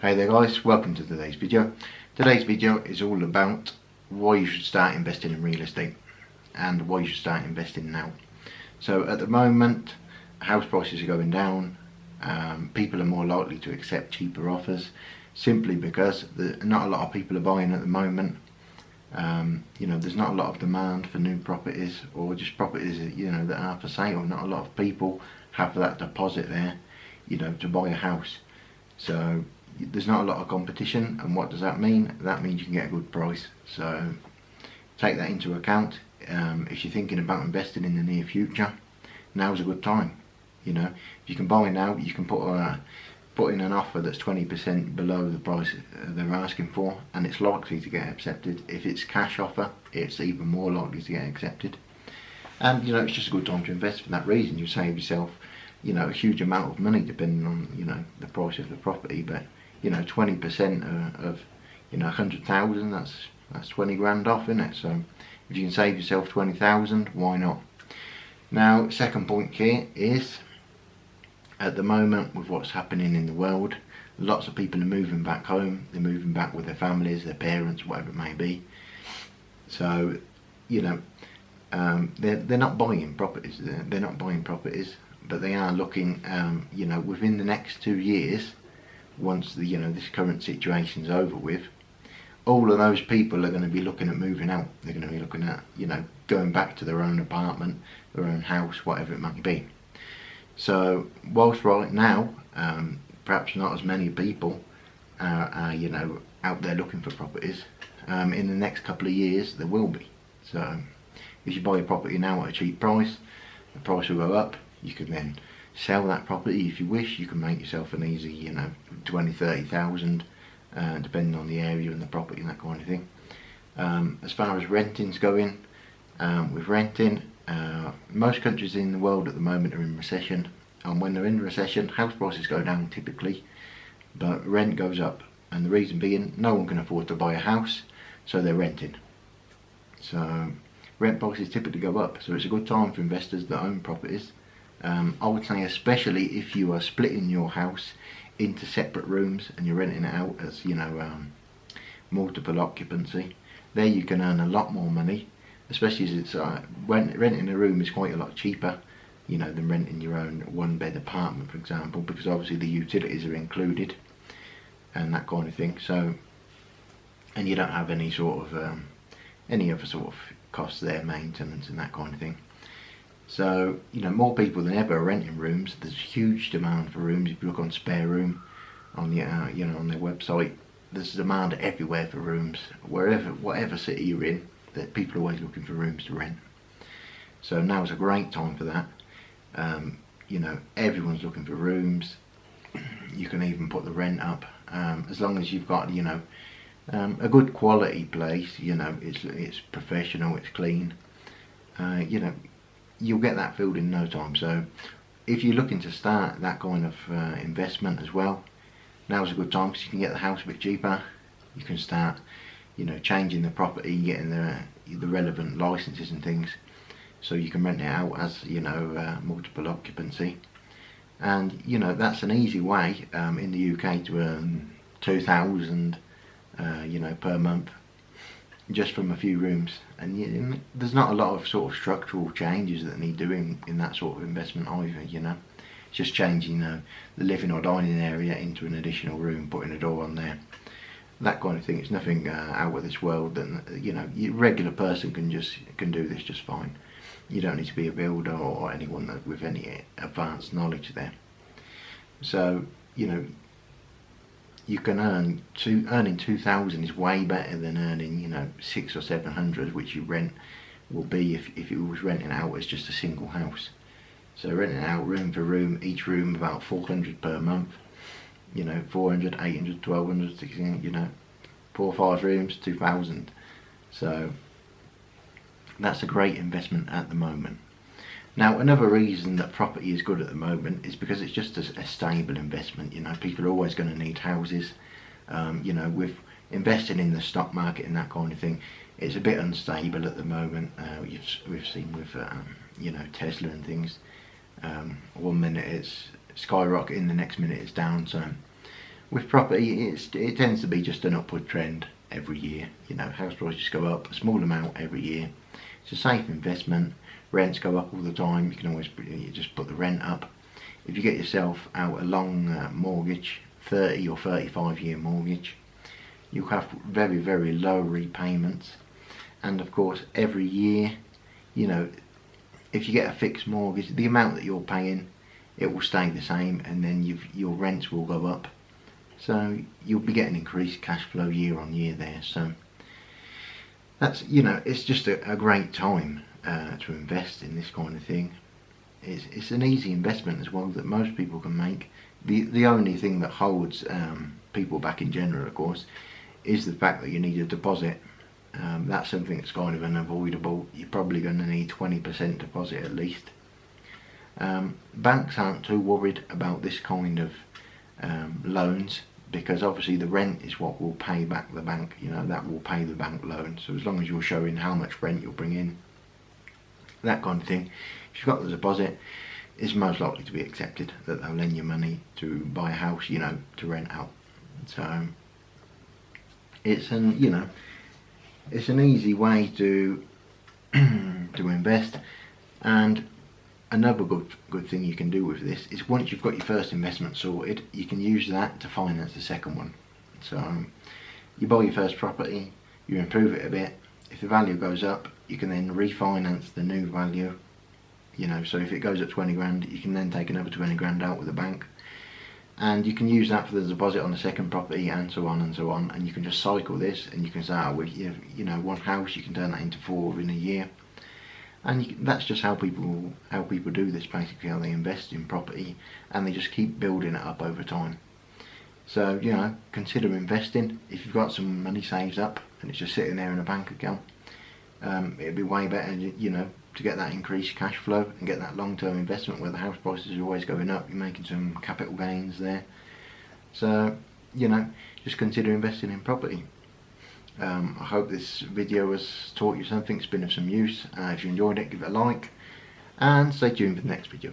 Hey there guys, welcome to today's video. Today's video is all about why you should start investing in real estate and why you should start investing now. So at the moment, house prices are going down. People are more likely to accept cheaper offers simply because not a lot of people are buying at the moment. There's not a lot of demand for new properties or just properties that are for sale. Not a lot of people have that deposit there, to buy a house. So there's not a lot of competition, and what does that mean? That means you can get a good price. So take that into account. If you're thinking about investing in the near future, now's a good time. If you can buy now, you can put in an offer that's 20% below the price they're asking for, and it's likely to get accepted. If it's cash offer, it's even more likely to get accepted. And it's just a good time to invest for that reason. You save yourself a huge amount of money depending on the price of the property, but 20% of 100,000, that's 20 grand off, isn't it? So if you can save yourself 20,000, why not? Now, second point here is, at the moment with what's happening in the world, lots of people are moving back home. They're moving back with their families, their parents, whatever it may be. So they're not buying properties. They're not buying properties, but they are looking within the next 2 years, once this current situation's over with, all of those people are going to be looking at moving out. They're going to be looking at going back to their own apartment, their own house, whatever it might be. So whilst right now perhaps not as many people are out there looking for properties, in the next couple of years there will be. So if you buy a property now at a cheap price, the price will go up. You can then sell that property if you wish. You can make yourself an easy 20,000-30,000 depending on the area and the property and that kind of thing. As far as renting's going, with renting, most countries in the world at the moment are in recession, and when they're in recession, house prices go down typically, but rent goes up, and the reason being no one can afford to buy a house, so they're renting. So rent prices typically go up, so it's a good time for investors that own properties. I would say especially if you are splitting your house into separate rooms and you're renting it out as multiple occupancy. There you can earn a lot more money, especially as it's renting a room is quite a lot cheaper than renting your own one-bed apartment, for example, because obviously the utilities are included and that kind of thing. So, and you don't have any other sort of costs there, maintenance and that kind of thing. So more people than ever are renting rooms. There's a huge demand for rooms. If you look on Spare Room on the on their website, there's demand everywhere for rooms. Whatever city you're in, that people are always looking for rooms to rent. So now's a great time for that. Everyone's looking for rooms. You can even put the rent up, as long as you've got a good quality place. It's professional, it's clean. You'll get that filled in no time. So if you're looking to start that kind of investment as well, now's a good time, because you can get the house a bit cheaper. You can start changing the property, getting the relevant licenses and things, so you can rent it out as multiple occupancy. And that's an easy way in the UK to earn 2,000 per month, just from a few rooms. And there's not a lot of sort of structural changes that need doing in that sort of investment either. It's just changing the living or dining area into an additional room, putting a door on there, that kind of thing. It's nothing out of this world, and your regular person can do this just fine. You don't need to be a builder or anyone with any advanced knowledge there. So you can earning 2,000 is way better than earning 600 or 700, which you rent will be if it was renting out as just a single house. So renting out room for room, each room about 400 per month. 400, 800, 1200, 1600, 4 or 5 rooms, 2,000. So that's a great investment at the moment. Now, another reason that property is good at the moment is because it's just a stable investment. People are always going to need houses. With investing in the stock market and that kind of thing, it's a bit unstable at the moment. We've seen with Tesla and things. One minute it's skyrocketing, the next minute it's down. So with property, it tends to be just an upward trend every year. You know, house prices go up a small amount every year. It's a safe investment. Rents go up all the time. You can always just put the rent up. If you get yourself out a long mortgage, 30 or 35 year mortgage, you'll have very, very low repayments. And of course, every year, you know, if you get a fixed mortgage, the amount that you're paying, it will stay the same, and then your rents will go up. So you'll be getting increased cash flow year on year there. So that's, you know, it's just a great time to invest in this kind of thing. It's an easy investment as well that most people can make. The only thing that holds people back in general, of course, is the fact that you need a deposit. That's something that's kind of unavoidable. You're probably going to need 20% deposit at least. Banks aren't too worried about this kind of loans, because obviously the rent is what will pay back the bank. You know, that will pay the bank loan. So as long as you're showing how much rent you'll bring in, that kind of thing, if you've got the deposit, it's most likely to be accepted, that they'll lend you money to buy a house, you know, to rent out. So it's an, you know, it's an easy way to to invest. And another good thing you can do with this is, once you've got your first investment sorted, you can use that to finance the second one. So you buy your first property, you improve it a bit. If the value goes up, you can then refinance the new value. You know, so if it goes up 20 grand, you can then take another 20 grand out with the bank, and you can use that for the deposit on the second property, and so on and so on. And you can just cycle this, and you can say, with you know, one house, you can turn that into 4 in a year. And that's just how people do this, basically, how they invest in property, and they just keep building it up over time. So, you know, consider investing. If you've got some money saved up and it's just sitting there in a bank account, it'd be way better, you know, to get that increased cash flow and get that long-term investment where the house prices are always going up. You're making some capital gains there. So, you know, just consider investing in property. I hope this video has taught you something. It's been of some use. If you enjoyed it, give it a like, and stay tuned for the next video.